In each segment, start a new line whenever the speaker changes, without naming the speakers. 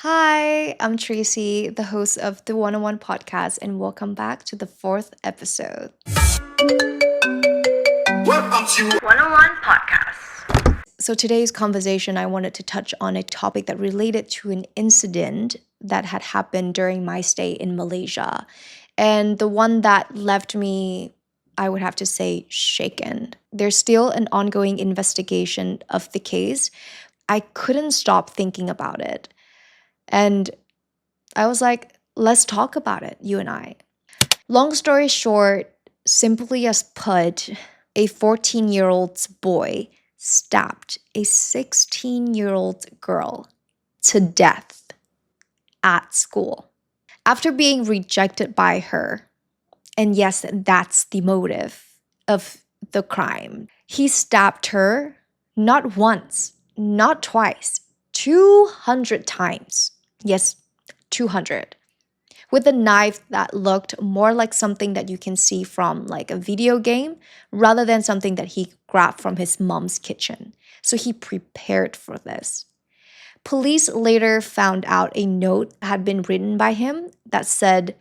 Hi, I'm Tracey, the host of the 101 podcast, and welcome back to the fourth episode. Welcome to 101 podcast. So today's conversation, I wanted to touch on a topic that related to an incident that had happened during my stay in Malaysia. And the one that left me, I would have to say, shaken. There's still an ongoing investigation of the case. I couldn't stop thinking about it. And I was like, let's talk about it, you and I. Long story short, simply as put, a 14-year-old boy stabbed a 16-year-old girl to death at school after being rejected by her. And yes, that's the motive of the crime. He stabbed her not once, not twice, 200 times. Yes, 200. With a knife that looked more like something that you can see from like a video game rather than something that he grabbed from his mom's kitchen. So he prepared for this. Police later found out a note had been written by him that said,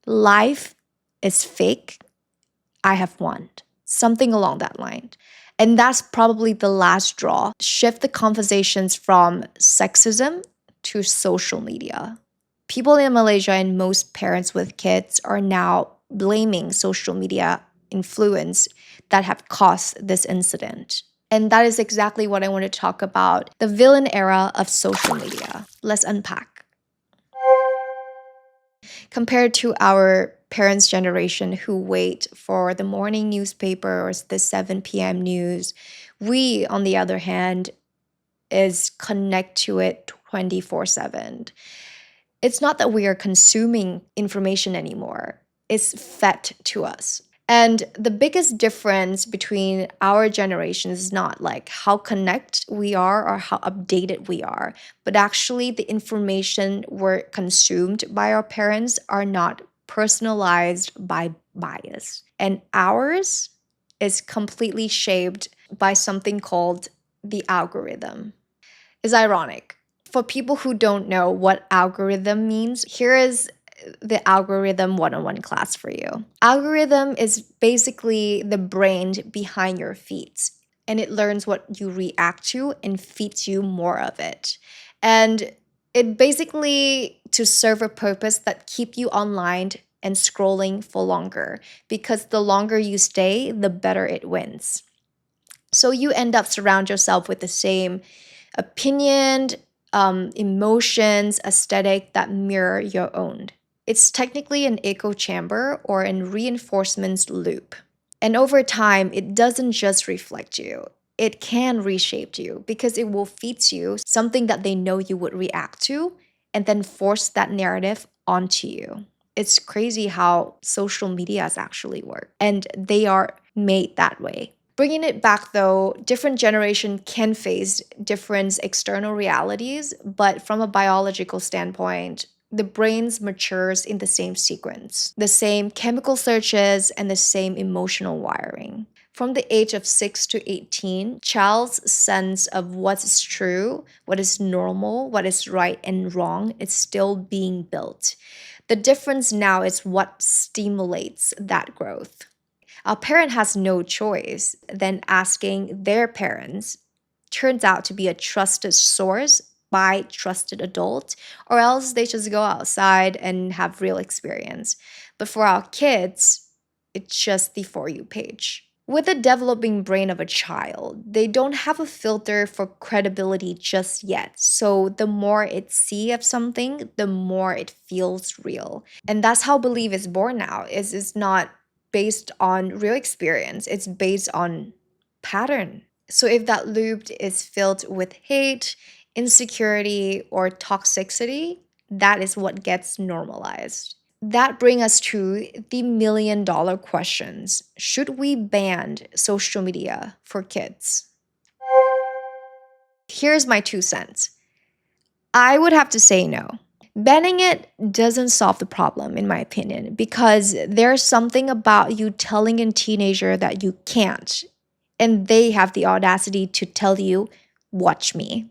"Life is fake. I have won." Something along that line. And that's probably the last straw. Shift the conversations from sexism to social media. People in Malaysia and most parents with kids are now blaming social media influence that have caused this incident. And that is exactly what I want to talk about, the villain era of social media. Let's unpack. Compared to our parents' generation who wait for the morning newspaper or the 7 p.m. news, we, on the other hand, is connect to it 24/7. It's not that we are consuming information anymore. It's fed to us. And the biggest difference between our generations is not like how connected we are or how updated we are, but actually the information we're consumed by our parents are not personalized by bias. And ours is completely shaped by something called the algorithm. It's ironic. For people who don't know what algorithm means, here is the algorithm 101 class for you. Algorithm is basically the brain behind your feeds, and it learns what you react to and feeds you more of it. And it basically to serve a purpose that keep you online and scrolling for longer, because the longer you stay, the better it wins. So you end up surround yourself with the same opinion, emotions, aesthetic that mirror your own. It's technically an echo chamber or a reinforcement loop. And over time, it doesn't just reflect you. It can reshape you because it will feed you something that they know you would react to and then force that narrative onto you. It's crazy how social medias actually work, and they are made that way. Bringing it back though, different generation can face different external realities, but from a biological standpoint, the brains matures in the same sequence, the same chemical searches and the same emotional wiring. From the age of 6 to 18, child's sense of what is true, what is normal, what is right and wrong is still being built. The difference now is what stimulates that growth. A parent has no choice than asking their parents turns out to be a trusted source by trusted adult, or else they just go outside and have real experience. But for our kids, it's just the For You page. With the developing brain of a child, they don't have a filter for credibility just yet. So the more it see of something, the more it feels real. And that's how belief is born now. It's not based on real experience. It's based on pattern. So if that loop is filled with hate, insecurity, or toxicity, that is what gets normalized. That brings us to the $1,000,000 questions. Should we ban social media for kids? Here's my 2 cents. I would have to say no. Banning it doesn't solve the problem, in my opinion, because there's something about you telling a teenager that you can't, and they have the audacity to tell you, watch me.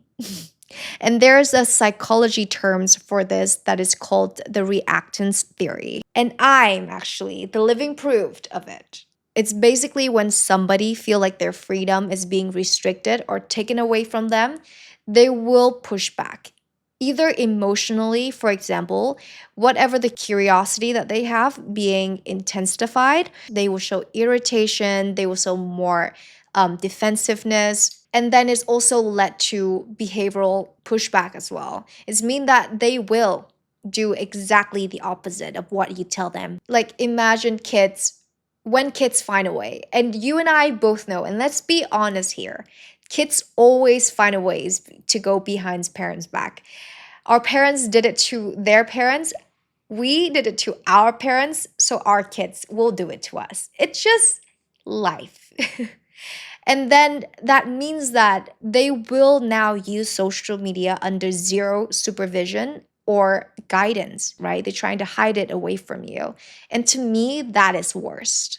And there's a psychology terms for this that is called the reactance theory. And I'm actually the living proof of it. It's basically when somebody feel like their freedom is being restricted or taken away from them, they will push back. Either emotionally, for example, whatever the curiosity that they have being intensified, they will show irritation, they will show more defensiveness, and then it's also led to behavioral pushback as well. It's mean that they will do exactly the opposite of what you tell them. Like imagine kids, when kids find a way, and you and I both know, and let's be honest here, kids always find a ways to go behind parents' back. Our parents did it to their parents, we did it to our parents, so our kids will do it to us. It's just life. And then that means that they will now use social media under zero supervision or guidance, right? They're trying to hide it away from you. And to me, that is worst.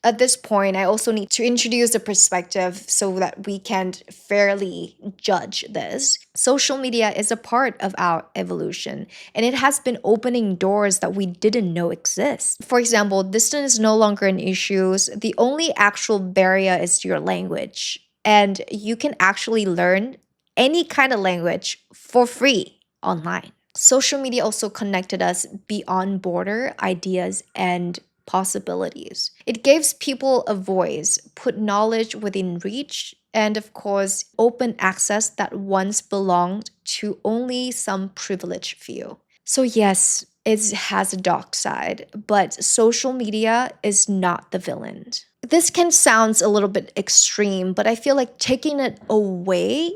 At this point, I also need to introduce a perspective so that we can fairly judge this. Social media is a part of our evolution, and it has been opening doors that we didn't know exist. For example, distance is no longer an issue. The only actual barrier is your language, and you can actually learn any kind of language for free online. Social media also connected us beyond border ideas and possibilities. It gives people a voice, put knowledge within reach, and of course, open access that once belonged to only some privileged few. So, yes, it has a dark side, but social media is not the villain. This can sound a little bit extreme, but I feel like taking it away,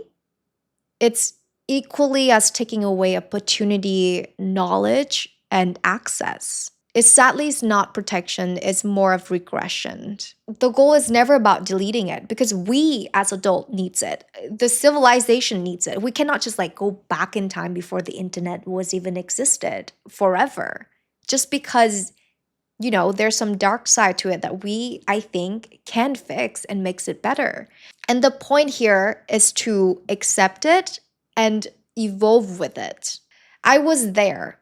it's equally as taking away opportunity, knowledge, and access. It sadly is not protection, it's more of regression. The goal is never about deleting it because we as adult needs it. The civilization needs it. We cannot just like go back in time before the internet was even existed forever. Just because there's some dark side to it that we, I think, can fix and makes it better. And the point here is to accept it and evolve with it. I was there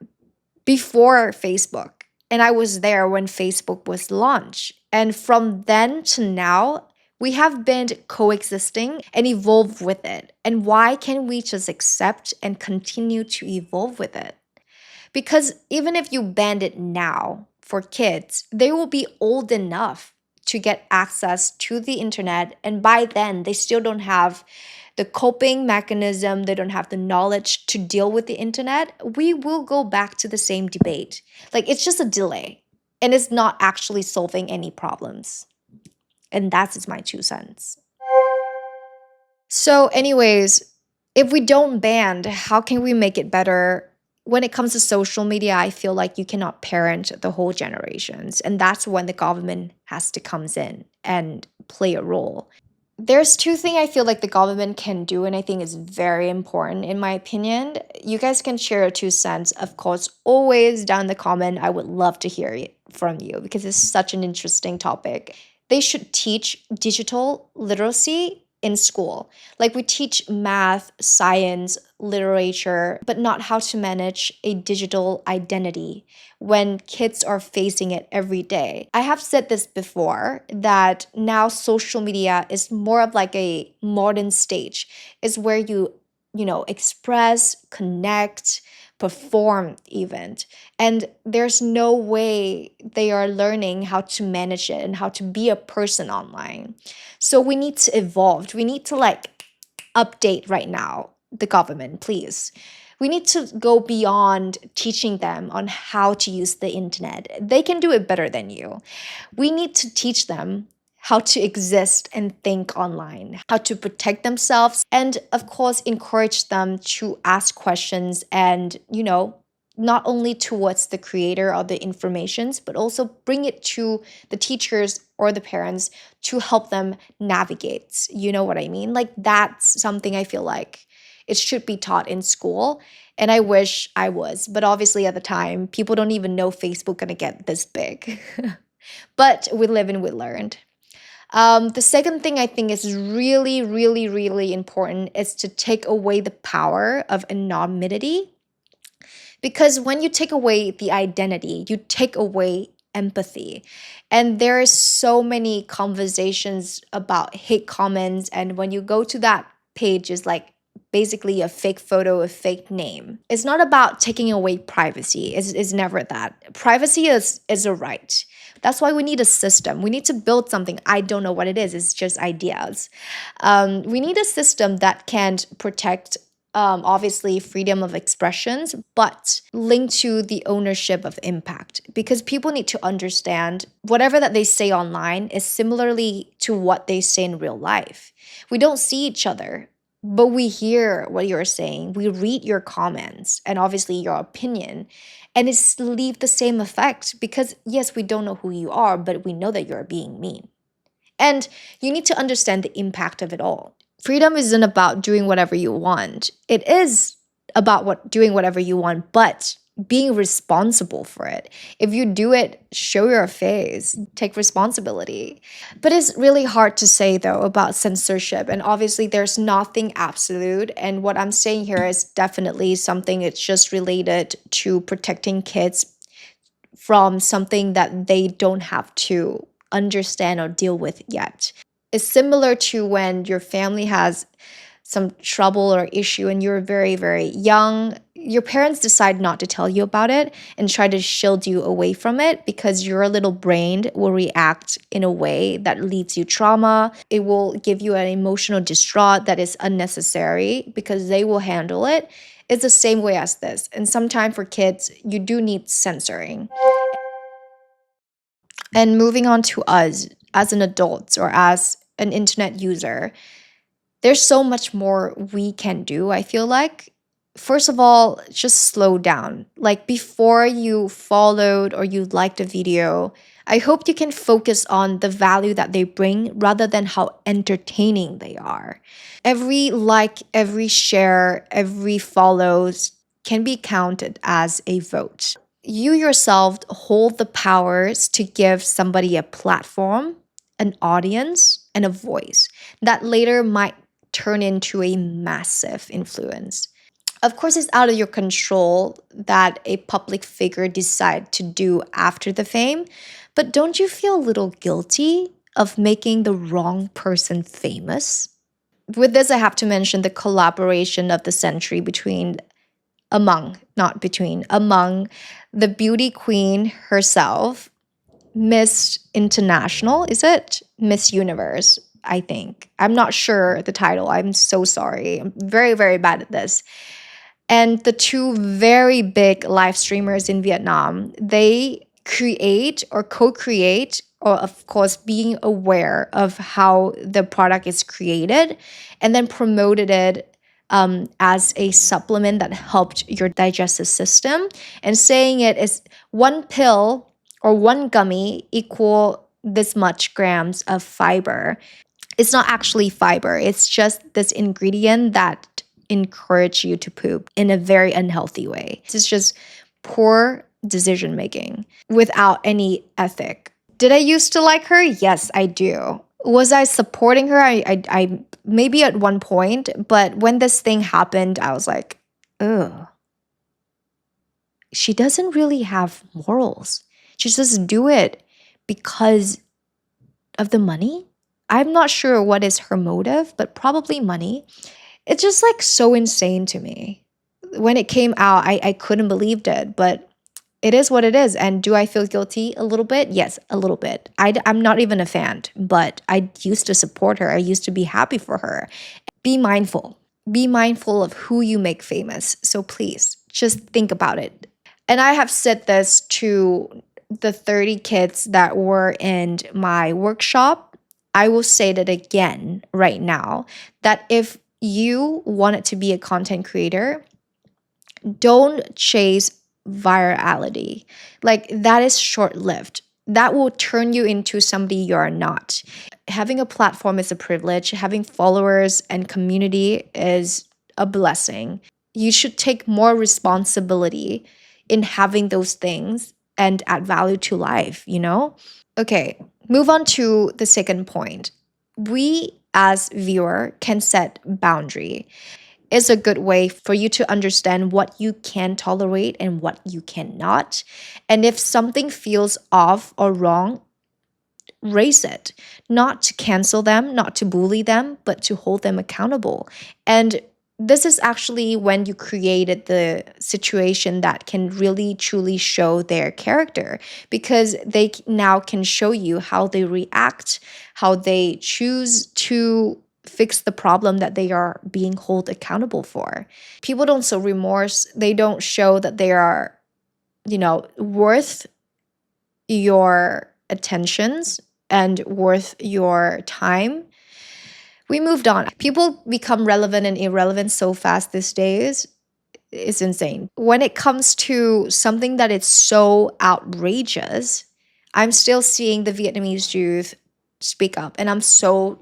before Facebook, and I was there when Facebook was launched. And from then to now, we have been coexisting and evolve with it. And why can't we just accept and continue to evolve with it? Because even if you ban it now for kids, they will be old enough to get access to the internet. And by then, they still don't have the coping mechanism, they don't have the knowledge to deal with the internet. We will go back to the same debate. Like it's just a delay and it's not actually solving any problems. And that's my 2 cents. So, anyways, if we don't ban, how can we make it better? When it comes to social media, I feel like you cannot parent the whole generations. And that's when the government has to comes in and play a role. There's two things I feel like the government can do, and I think is very important in my opinion. You guys can share your 2 cents, of course, always down in the comment. I would love to hear it from you because it's such an interesting topic. They should teach digital literacy in school. Like we teach math, science, literature, but not how to manage a digital identity when kids are facing it every day. I have said this before that now social media is more of like a modern stage. Is where you express, connect, perform even. And there's no way they are learning how to manage it and how to be a person online. So we need to evolve. We need to like update right now, the government, please. We need to go beyond teaching them on how to use the internet. They can do it better than you. We need to teach them how to exist and think online, how to protect themselves, and of course, encourage them to ask questions and, not only towards the creator of the informations, but also bring it to the teachers or the parents to help them navigate. You know what I mean? Like that's something I feel like it should be taught in school. And I wish I was, but obviously at the time, people don't even know Facebook gonna get this big. But we live and we learned. The second thing I think is really, really, really important is to take away the power of anonymity. Because when you take away the identity, you take away empathy. And there is so many conversations about hate comments. And when you go to that page, is like basically a fake photo, a fake name. It's not about taking away privacy. It's never that. Privacy is a right. That's why we need a system. We need to build something. I don't know what it is. It's just ideas. We need a system that can protect obviously freedom of expressions, but linked to the ownership of impact. Because people need to understand whatever that they say online is similarly to what they say in real life. We don't see each other, but we hear what you're saying. We read your comments and obviously your opinion. And it's leave the same effect because yes, we don't know who you are, but we know that you're being mean. And you need to understand the impact of it all. Freedom isn't about doing whatever you want. It is about doing whatever you want, but being responsible for it. If you do it, show your face, take responsibility. But it's really hard to say though about censorship. And obviously there's nothing absolute. And what I'm saying here is definitely something it's just related to protecting kids from something that they don't have to understand or deal with yet. It's similar to when your family has some trouble or issue and you're very, very young. Your parents decide not to tell you about it and try to shield you away from it because your little brain will react in a way that leaves you trauma. It will give you an emotional distraught that is unnecessary because they will handle it. It's the same way as this. And sometimes for kids, you do need censoring. And moving on to us as an adult or as an internet user, there's so much more we can do, I feel like. First of all, just slow down. Like before you followed or you liked a video, I hope you can focus on the value that they bring rather than how entertaining they are. Every like, every share, every follows can be counted as a vote. You yourself hold the powers to give somebody a platform, an audience, and a voice that later might turn into a massive influence. Of course, it's out of your control that a public figure decide to do after the fame, but don't you feel a little guilty of making the wrong person famous? With this, I have to mention the collaboration of the century among the beauty queen herself, Miss International, is it? Miss Universe, I think. I'm not sure the title. I'm so sorry. I'm very, very bad at this. And the two very big live streamers in Vietnam, they create or co-create, or of course being aware of how the product is created and then promoted it as a supplement that helped your digestive system, and saying it is one pill or one gummy equal this much grams of fiber. It's not actually fiber. It's just this ingredient that encourage you to poop in a very unhealthy way. It's just poor decision making without any ethic. Did I used to like her? Yes, I do. Was I supporting her? I maybe at one point, but when this thing happened, I was like, ugh. She doesn't really have morals. She just do it because of the money. I'm not sure what is her motive, but probably money. It's just like so insane to me. When it came out, I couldn't believe it, but it is what it is. And do I feel guilty a little bit? Yes, a little bit. I'm not even a fan, but I used to support her. I used to be happy for her. Be mindful. Be mindful of who you make famous. So please, just think about it. And I have said this to the 30 kids that were in my workshop. I will say that again right now, that if you wanted to be a content creator, don't chase virality. Like that is short-lived. That will turn you into somebody you are not. Having a platform is a privilege. Having followers and community is a blessing. You should take more responsibility in having those things and add value to life, you know? Okay, move on to the second point. We as viewer can set boundary. It's a good way for you to understand what you can tolerate and what you cannot. And if something feels off or wrong, raise it, not to cancel them, not to bully them, but to hold them accountable. And this is actually when you created the situation that can really truly show their character, because they now can show you how they react, how they choose to fix the problem that they are being held accountable for. People don't show remorse, they don't show that they are, worth your attentions and worth your time. We moved on. People become relevant and irrelevant so fast these days. It's insane. When it comes to something that is so outrageous, I'm still seeing the Vietnamese youth speak up, and I'm so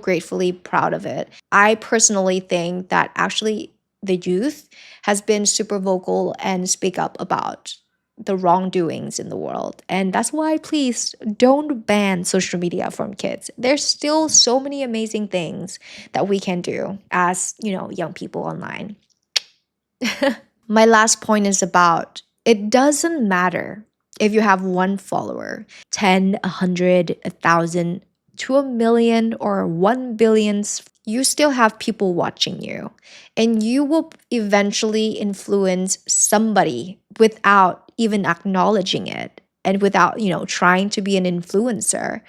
gratefully proud of it. I personally think that actually the youth has been super vocal and speak up about the wrongdoings in the world. And that's why, please don't ban social media from kids. There's still so many amazing things that we can do as, young people online. My last point is about it doesn't matter if you have one follower, 10, 100, 1,000, to a million or 1 billion, you still have people watching you. And you will eventually influence somebody without even acknowledging it and without, trying to be an influencer.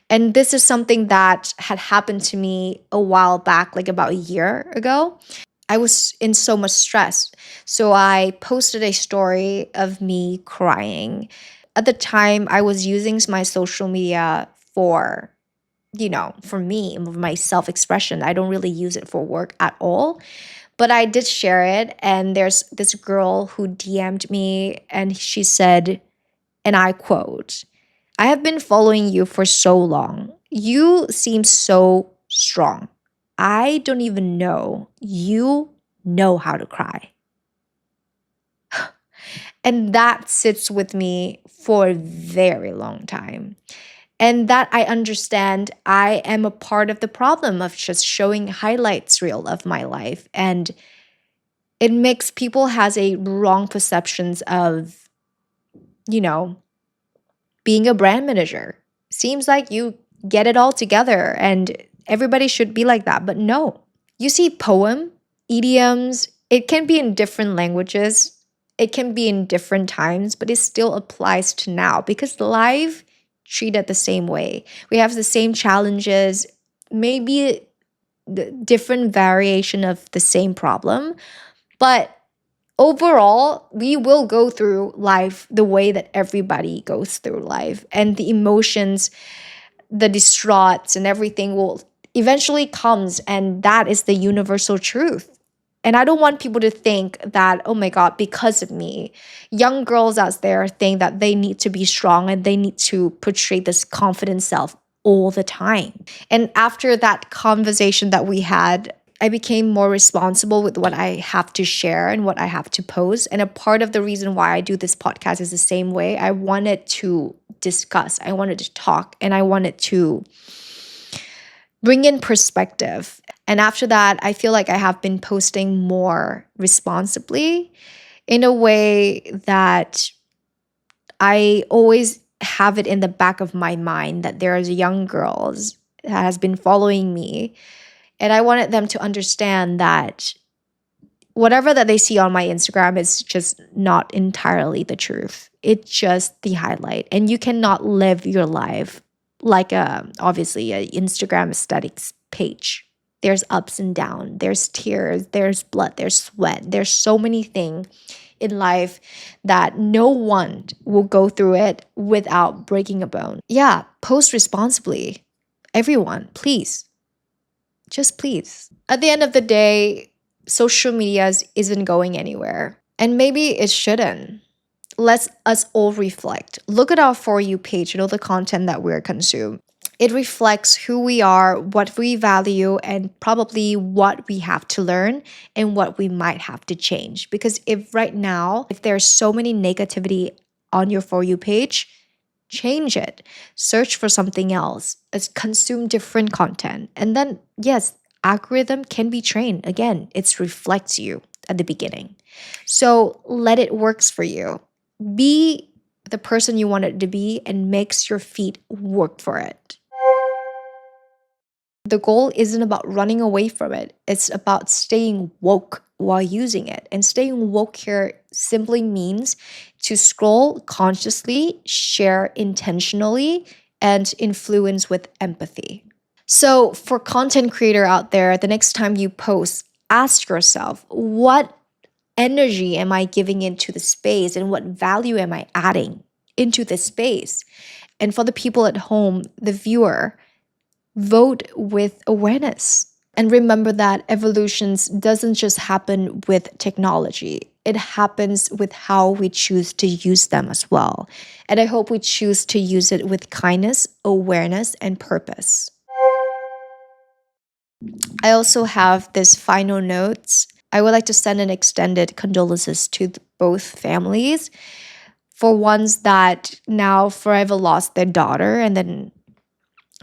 And this is something that had happened to me a while back, like about a year ago. I was in so much stress. So I posted a story of me crying. At the time, I was using my social media for me, my self expression. I don't really use it for work at all. But I did share it. And there's this girl who DM'd me and she said, and I quote, "I have been following you for so long. You seem so strong. I don't even know you know how to cry." And that sits with me for a very long time. And that I understand I am a part of the problem of just showing highlights reel of my life. And it makes people has a wrong perceptions of, you know, being a brand manager. Seems like you get it all together and everybody should be like that. But no, you see poem, idioms, it can be in different languages, it can be in different times, but it still applies to now because life treated the same way. We have the same challenges, maybe the different variation of the same problem, but overall, we will go through life the way that everybody goes through life. And the emotions, the distraughts, and everything will eventually comes. And that is the universal truth. And I don't want people to think that, oh my God, because of me, young girls out there think that they need to be strong and they need to portray this confident self all the time. And after that conversation that we had, I became more responsible with what I have to share and what I have to post. And a part of the reason why I do this podcast is the same way. I wanted to discuss, I wanted to talk, and I wanted to bring in perspective. And after that, I feel like I have been posting more responsibly in a way that I always have it in the back of my mind that there's young girls that has been following me. And I wanted them to understand that whatever that they see on my Instagram is just not entirely the truth. It's just the highlight. And you cannot live your life like obviously an Instagram aesthetics page. There's ups and downs, there's tears, there's blood, there's sweat. There's so many things in life that no one will go through it without breaking a bone. Yeah, post responsibly. Everyone, please. Just please. At the end of the day, social media isn't going anywhere. And maybe it shouldn't. Let us all reflect. Look at our For You page, the content that we're consuming. It reflects who we are, what we value, and probably what we have to learn and what we might have to change. Because if right now, if there's so many negativity on your For You page, change it, search for something else, consume different content. And then, yes, algorithm can be trained. Again, it reflects you at the beginning. So let it works for you. Be the person you want it to be and makes your feet work for it. The goal isn't about running away from it. It's about staying woke while using it. And staying woke here simply means to scroll consciously, share intentionally, and influence with empathy. So, for content creator out there, the next time you post, ask yourself, what energy am I giving into the space and what value am I adding into the space? And for the people at home, the viewer, vote with awareness. And remember that evolutions doesn't just happen with technology. It happens with how we choose to use them as well. And I hope we choose to use it with kindness, awareness, and purpose. I also have this final notes. I would like to send an extended condolences to both families for ones that now forever lost their daughter, and then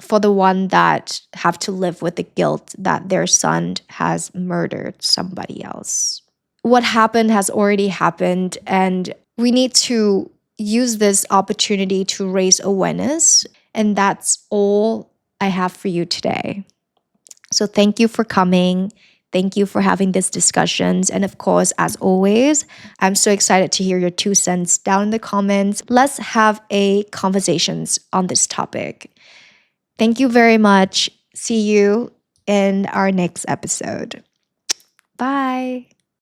for the one that have to live with the guilt that their son has murdered somebody else. What happened has already happened, and we need to use this opportunity to raise awareness. And that's all I have for you today. So thank you for coming. Thank you for having these discussions. And of course, as always, I'm so excited to hear your 2 cents down in the comments. Let's have a conversations on this topic. Thank you very much. See you in our next episode. Bye.